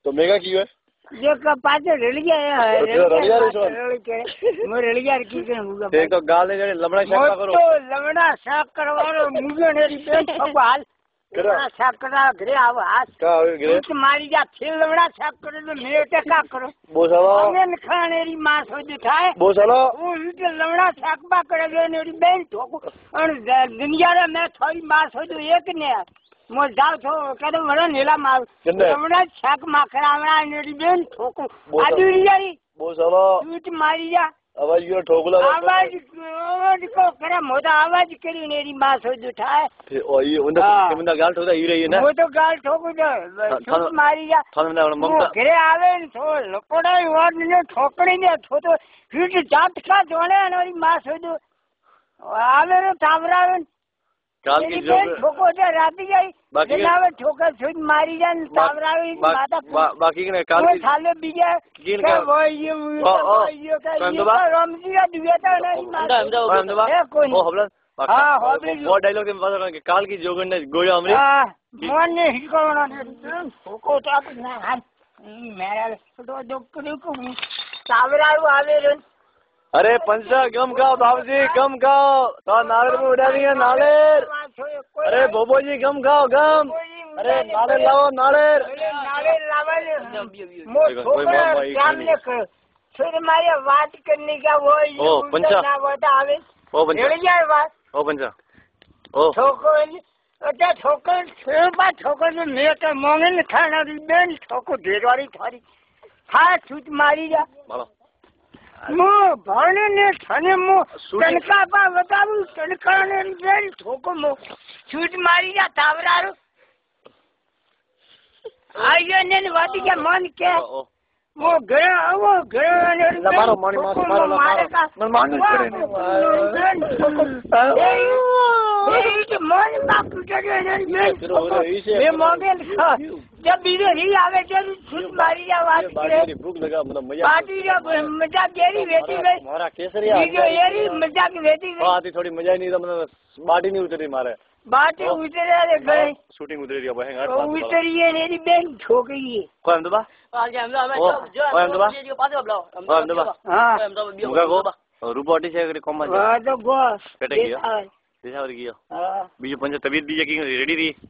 तो मेगा क्यों है जो पाचे रलिया है रलिया रे सोन मो रलिया की के मुगा एक तो गाल ने लमड़ा शाक करो तो लमड़ा शाक करवारो मुगे नेरी बेन ठोकाल लमड़ा शाक करा घरे आव हाथ का आवे घरे मारी जा फिर लमड़ा शाक करे तो मैं ते का करो बोसालो मैं खानेरी मास हो दिखाए बोसालो वो इते लमड़ा शाक बा करे जो नेरी बेन ठोको और दुनिया रे मैं थोड़ी मास हो जो एक ने मो जाओ तो कदम वरा नीला मार लमड़ा शाक माखरावड़ा नेरी बेन ठोको आदुरी जाई बोसालो झूठ मारी जा आवाज यो ठोकला आवाज को करे मोदा आवाज करी नेरी मास हो उठाए फिर ओ ये उनका गाल ठोकता ही रही है ना वो तो गाल ठोको जो झूठ मारी जा थाने में ममता घरे आवे न तो लपड़ाई और ने ठोकड़ी ने तो फिर जात का जोड़े नरी मास हो जो आवे रे तावरावे काल की जो ठोको जे राती जाई बाकी जनावे ठोकर सुध मारी जान तावरावे माता बाकी ने काल की साले बीजे गिन का वो ये का रमजी का दिया था नहीं मार कोई ओ हबला हां हबले वो डायलॉग में बात कि काल की जोगन ने गोया हमरे मन ने हिकोना ने ठोको तो ना मेरा तो डॉक्टर को तावरावे आवे रे अरे पंचा कम खाओ बाबूजी कम खाओ तो नालेर में उड़ा दिए नालेर अरे बोबो जी कम खाओ कम अरे नालेर लाओ नालेर सामने फिर मारे बात करने का वो ओ पंचा आवे ओ पंचा बात ओ पंचा ओ ठोको अटे ठोको फिर बात ठोको ने मैं तो मोंगे न खाना बेन ठोको ढेरवारी थारी खा छूट मारी जा मो भाने ने थाने मो तनका बा बताऊ तनका ने बेन ठोको मो छूट मारी जा तावरारो आयो ने वादी के मन के मो घर आवो घर ने मारो मारी मारो मान करे ए मन बापू करे ने मैं मोबाइल जब बीरे ही आवे जब छूट मारी जा वादी करे भूख लगा मतलब मजा पार्टी जब मजा गेरी वेटी में मारा केसरिया ये जो येरी मजा की वेटी में आती थोड़ी मजा ही नहीं था मतलब बाटी नहीं उतरी मारे बाटी उतरे रे गए शूटिंग उतरी रही है बहन उतरी है मेरी बहन ठोक गई है कोई हमदबा हां रूपोटी से कम हां तो गो पेटे गयो पेशा वर गयो बीजो पंच तबीयत बीजे की रेडी थी